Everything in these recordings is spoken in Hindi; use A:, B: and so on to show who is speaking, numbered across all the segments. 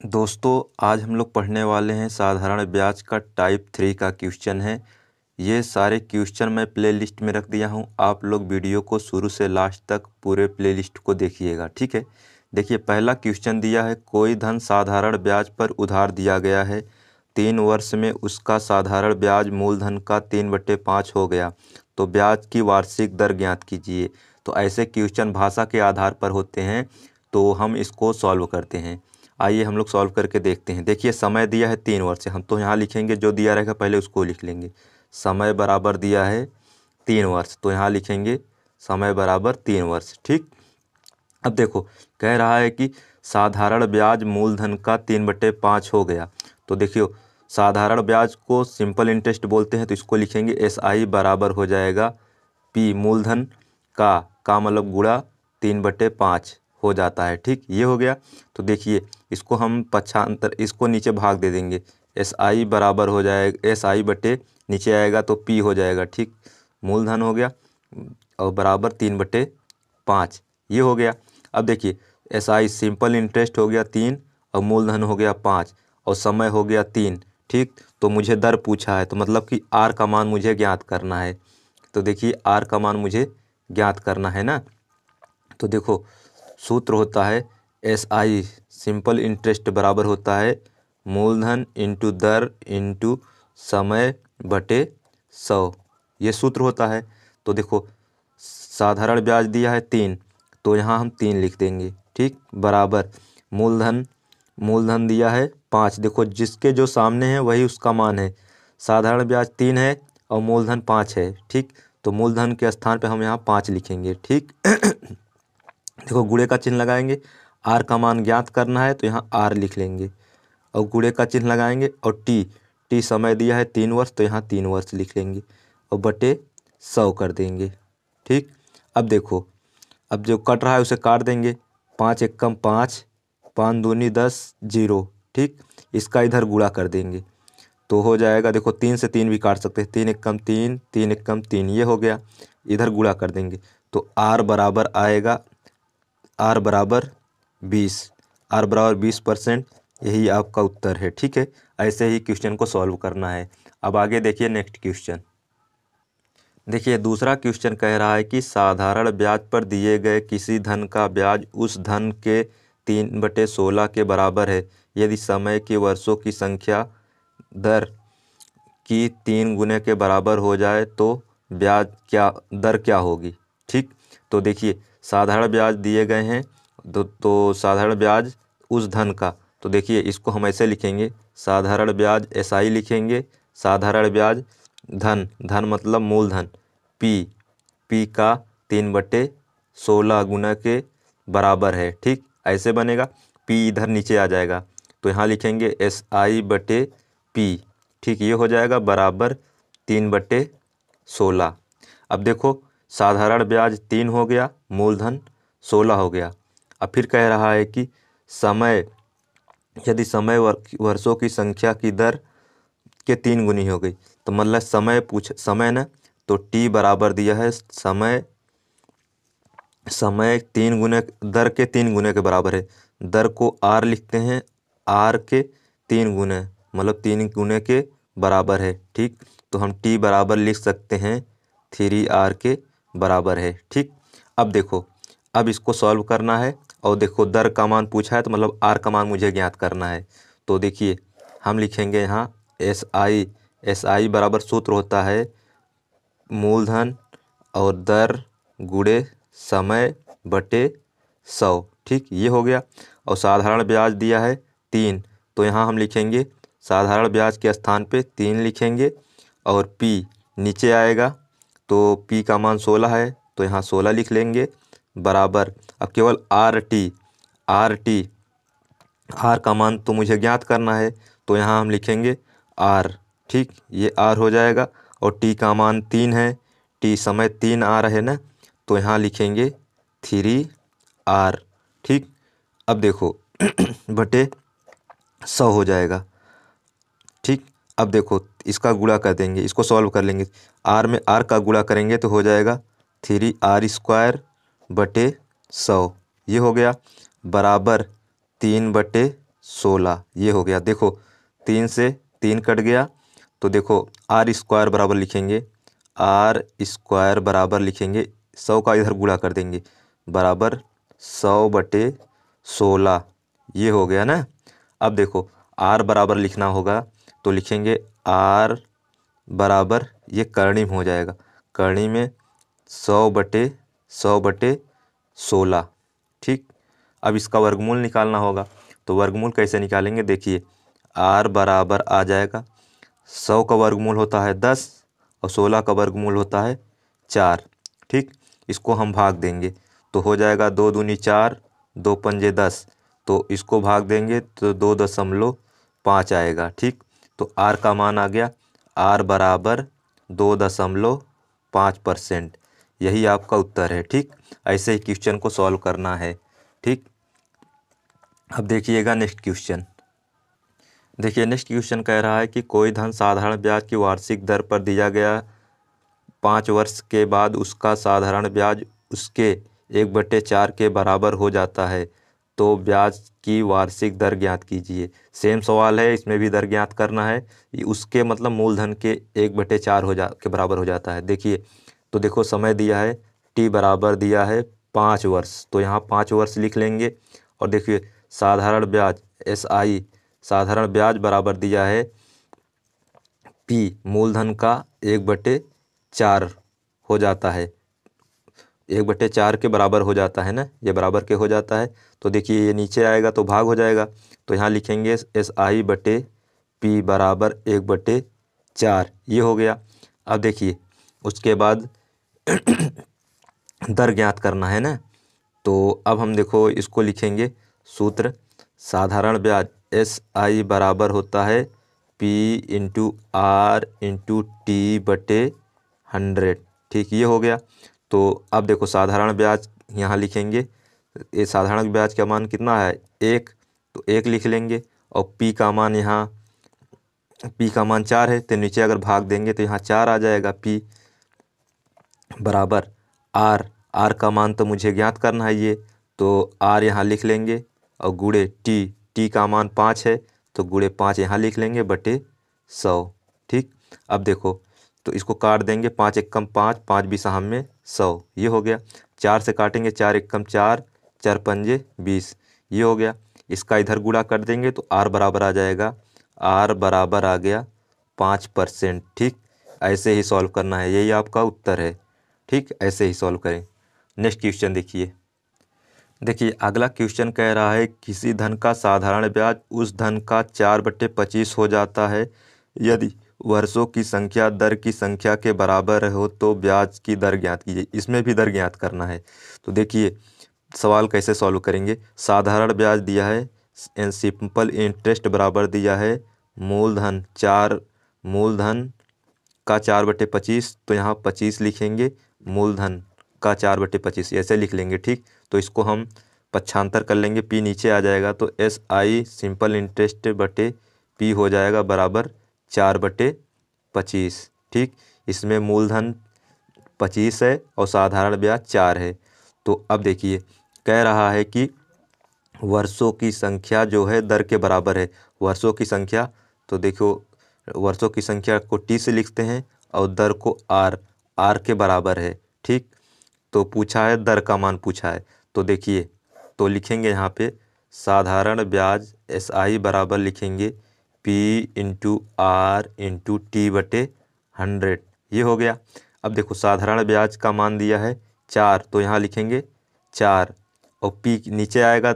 A: दोस्तों आज हम लोग पढ़ने वाले हैं साधारण ब्याज का टाइप 3 का क्वेश्चन है। ये सारे क्वेश्चन मैं प्लेलिस्ट में रख दिया हूँ। आप लोग वीडियो को शुरू से लास्ट तक पूरे प्लेलिस्ट को देखिएगा, ठीक है। देखिए पहला क्वेश्चन दिया है, कोई धन साधारण ब्याज पर उधार दिया गया है, 3 वर्ष में उसका साधारण ब्याज मूलधन का 3/5 हो गया, तो ब्याज की वार्षिक दर ज्ञात कीजिए। तो ऐसे क्वेश्चन भाषा के आधार पर होते हैं, तो हम इसको सॉल्व करते हैं। आइए हम लोग सॉल्व करके देखते हैं। देखिए समय दिया है 3 वर्ष से, हम तो यहाँ लिखेंगे जो दिया रहेगा पहले उसको लिख लेंगे। समय बराबर दिया है 3 वर्ष, तो यहाँ लिखेंगे समय बराबर 3 वर्ष, ठीक। अब देखो कह रहा है कि साधारण ब्याज मूलधन का 3/5 हो गया। तो देखियो साधारण ब्याज को सिंपल इंटरेस्ट बोलते हैं, तो इसको लिखेंगे SI बराबर हो जाएगा P मूलधन का मतलब गुणा 3/5 हो जाता है, ठीक। ये हो गया। तो देखिए इसको हम पक्षांतर, इसको नीचे भाग दे देंगे। SI बराबर हो जाएगा, SI बटे नीचे आएगा तो P हो जाएगा, ठीक। मूलधन हो गया और बराबर 3/5, ये हो गया। अब देखिए SI सिंपल इंटरेस्ट हो गया 3 और मूलधन हो गया 5 और समय हो गया 3, ठीक। तो मुझे दर पूछा है, तो मतलब कि R का मान मुझे ज्ञात करना है। तो देखिए R का मान मुझे ज्ञात करना है ना। तो देखो सूत्र होता है SI सिंपल इंटरेस्ट बराबर होता है मूलधन इंटू दर इंटू समय बटे 100, ये सूत्र होता है। तो देखो साधारण ब्याज दिया है 3, तो यहाँ हम 3 लिख देंगे, ठीक, बराबर मूलधन दिया है 5। देखो जिसके जो सामने है वही उसका मान है। साधारण ब्याज 3 है और मूलधन 5 है, ठीक। तो मूलधन के स्थान पे हम यहाँ 5 लिखेंगे, ठीक। देखो गुणे का चिन्ह लगाएंगे, R का मान ज्ञात करना है तो यहाँ R लिख लेंगे और गुणे का चिन्ह लगाएंगे और T समय दिया है 3 वर्ष, तो यहाँ 3 वर्ष लिख लेंगे और बटे 100 कर देंगे, ठीक। अब देखो अब जो कट रहा है उसे काट देंगे। 5 एकम 5, 5 दूनी 10, 0, ठीक। इसका इधर गुणा कर देंगे तो हो जाएगा, देखो 3 से 3 भी काट सकते हैं, 3 एकम 3, 3 एकम 3, ये हो गया। इधर गुणा कर देंगे तो R बराबर आएगा, R बराबर 20, R बराबर 20%, यही आपका उत्तर है, ठीक है। ऐसे ही क्वेश्चन को सॉल्व करना है। अब आगे देखिए नेक्स्ट क्वेश्चन। देखिए दूसरा क्वेश्चन कह रहा है कि साधारण ब्याज पर दिए गए किसी धन का ब्याज उस धन के 3/16 के बराबर है, यदि समय के वर्षों की संख्या दर की 3 गुने के बराबर हो जाए तो ब्याज दर क्या होगी, ठीक। तो देखिए साधारण ब्याज दिए गए हैं, तो साधारण ब्याज उस धन का, तो देखिए इसको हम ऐसे लिखेंगे, साधारण ब्याज SI लिखेंगे, साधारण ब्याज धन मतलब मूलधन P का 3/16 गुना के बराबर है, ठीक। ऐसे बनेगा, P इधर नीचे आ जाएगा तो यहाँ लिखेंगे SI बटे P, ठीक। ये हो जाएगा बराबर 3/16। अब देखो साधारण ब्याज 3 हो गया, मूलधन 16 हो गया। अब फिर कह रहा है कि समय, यदि समय वर्षों की संख्या की दर के 3 गुनी हो गई, तो मतलब समय ना, तो T बराबर दिया है समय 3 गुने, दर के 3 गुने के बराबर है। दर को R लिखते हैं, R के 3 गुने मतलब 3 गुने के बराबर है, ठीक। तो हम T बराबर लिख सकते हैं 3R के बराबर है, ठीक। अब देखो अब इसको सॉल्व करना है और देखो दर का मान पूछा है तो मतलब R का मान मुझे ज्ञात करना है। तो देखिए हम लिखेंगे यहाँ SI बराबर सूत्र होता है मूलधन और दर गुणे समय बटे 100, ठीक। ये हो गया। और साधारण ब्याज दिया है 3, तो यहाँ हम लिखेंगे साधारण ब्याज के स्थान पे 3 लिखेंगे और P नीचे आएगा, तो P का मान 16 है तो यहाँ 16 लिख लेंगे बराबर। अब केवल R का मान तो मुझे ज्ञात करना है, तो यहाँ हम लिखेंगे R, ठीक। ये R हो जाएगा और T का मान 3 है, T समय 3 आ रहे ना, तो यहाँ लिखेंगे 3R, ठीक। अब देखो बटे 100 हो जाएगा, ठीक। अब देखो इसका गुणा कर देंगे, इसको सॉल्व कर लेंगे। R में R का गुणा करेंगे तो हो जाएगा 3R² बटे 100, ये हो गया बराबर 3/16, 16। ये हो गया। देखो 3 से 3 कट गया, तो देखो आर स्क्वायर बराबर लिखेंगे, आर स्क्वायर बराबर लिखेंगे 100 का इधर गुणा कर देंगे, बराबर 100/16। ये हो गया ना। अब देखो आर बराबर लिखना होगा तो लिखेंगे आर बराबर, ये करणी में हो जाएगा, करणी में 100/100/16। ठीक। अब इसका वर्गमूल निकालना होगा, तो वर्गमूल कैसे निकालेंगे, देखिए आर बराबर आ जाएगा, 100 का वर्गमूल होता है 10 और 16 का वर्गमूल होता है 4। ठीक। इसको हम भाग देंगे तो हो जाएगा 2 दूनी 4, 2 पंजे 10, तो इसको भाग देंगे तो 2.5 आएगा। ठीक। तो आर का मान आ गया, आर बराबर 2.5%। यही आपका उत्तर है। ठीक। ऐसे ही क्वेश्चन को सॉल्व करना है। ठीक। अब देखिएगा नेक्स्ट क्वेश्चन। देखिए नेक्स्ट क्वेश्चन कह रहा है कि कोई धन साधारण ब्याज की वार्षिक दर पर दिया गया, 5 वर्ष के बाद उसका साधारण ब्याज उसके 1/4 के बराबर हो जाता है, तो ब्याज की वार्षिक दर ज्ञात कीजिए। सेम सवाल है, इसमें भी दर ज्ञात करना है। उसके मतलब मूलधन के 1/4 के बराबर हो जाता है। देखिए तो देखो समय दिया है टी बराबर दिया है 5 वर्ष, तो यहाँ 5 वर्ष लिख लेंगे। और देखिए साधारण ब्याज SI साधारण ब्याज बराबर दिया है P मूलधन का 1/4 हो जाता है, 1/4 के बराबर हो जाता है ना, ये बराबर के हो जाता है। तो देखिए ये नीचे आएगा तो भाग हो जाएगा, तो यहाँ लिखेंगे SI/P बराबर 1/4। ये हो गया। अब देखिए उसके बाद दर ज्ञात करना है ना, तो अब हम देखो इसको लिखेंगे सूत्र, साधारण ब्याज SI बराबर होता है P × R × T/100। ठीक। ये हो गया। तो अब देखो साधारण ब्याज यहाँ लिखेंगे, ये साधारण ब्याज का मान कितना है 1, तो 1 लिख लेंगे। और P का मान यहाँ P का मान 4 है, तो नीचे अगर भाग देंगे तो यहाँ 4 आ जाएगा। P बराबर R का मान तो मुझे ज्ञात करना है ये, तो R यहाँ लिख लेंगे और गुणे T का मान 5 है, तो गुणे 5 यहाँ लिख लेंगे बटे 100। ठीक। अब देखो तो इसको काट देंगे, 5 एकम 5, 5 बीसा में 100। ये हो गया। 4 से काटेंगे, 4 एकम 4, 4 पंजे 20। ये हो गया। इसका इधर गुणा कर देंगे तो R बराबर आ जाएगा, R बराबर आ गया 5%। ठीक। ऐसे ही सॉल्व करना है, यही आपका उत्तर है। ठीक। ऐसे ही सॉल्व करें। नेक्स्ट क्वेश्चन देखिए अगला क्वेश्चन कह रहा है किसी धन का साधारण ब्याज उस धन का 4/25 हो जाता है, यदि वर्षों की संख्या दर की संख्या के बराबर हो तो ब्याज की दर ज्ञात कीजिए। इसमें भी दर ज्ञात करना है। तो देखिए सवाल कैसे सॉल्व करेंगे, साधारण ब्याज दिया है सिंपल इंटरेस्ट बराबर दिया है मूलधन का 4/25, तो यहाँ 25 लिखेंगे, मूलधन का 4/25 ऐसे लिख लेंगे। ठीक। तो इसको हम पक्षांतर कर लेंगे, P नीचे आ जाएगा, तो SI सिंपल इंटरेस्ट बटे P हो जाएगा बराबर 4/25। ठीक। इसमें मूलधन 25 है और साधारण ब्याज 4 है। तो अब देखिए कह रहा है कि वर्षों की संख्या जो है दर के बराबर है। वर्षों की संख्या, तो देखो वर्षों की संख्या को T से लिखते हैं और दर को R के बराबर है। ठीक। तो पूछा है दर का मान पूछा है, तो देखिए तो लिखेंगे यहाँ पे साधारण ब्याज SI बराबर लिखेंगे P × R × T/100। ये हो गया। अब देखो साधारण ब्याज का मान दिया है 4, तो यहाँ लिखेंगे 4 और P नीचे आएगा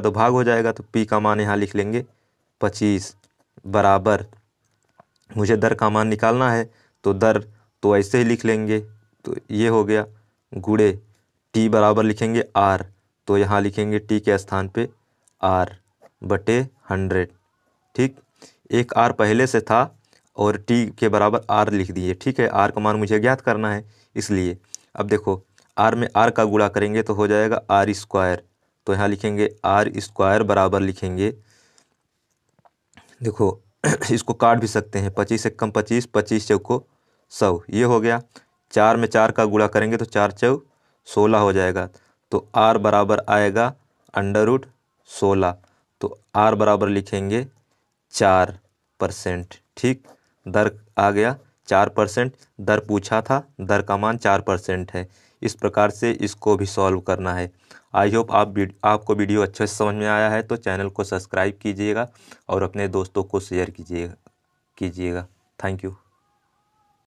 A: तो भाग हो जाएगा, तो P का मान यहाँ लिख लेंगे 25 बराबर, मुझे दर का मान निकालना है तो दर तो ऐसे ही लिख लेंगे, तो ये हो गया, गुणे T बराबर लिखेंगे R, तो यहाँ लिखेंगे T के स्थान पे R/100। ठीक। एक R पहले से था और T के बराबर R लिख दिए। ठीक है। R का मान मुझे ज्ञात करना है इसलिए। अब देखो R में R का गुणा करेंगे तो हो जाएगा R², तो यहाँ लिखेंगे R² बराबर लिखेंगे, देखो इसको काट भी सकते हैं, 25 एकम 25, 25 चौको 100। ये हो गया। 4 में 4 का गुणा करेंगे तो 4 चौ 16 हो जाएगा, तो R बराबर आएगा √16। तो आर बराबर लिखेंगे 4%। ठीक, दर आ गया 4%, दर पूछा था, दर का मान 4% है। इस प्रकार से इसको भी सॉल्व करना है। आई होप आपको वीडियो अच्छे से समझ में आया है, तो चैनल को सब्सक्राइब कीजिएगा और अपने दोस्तों को शेयर कीजिएगा। Thank you.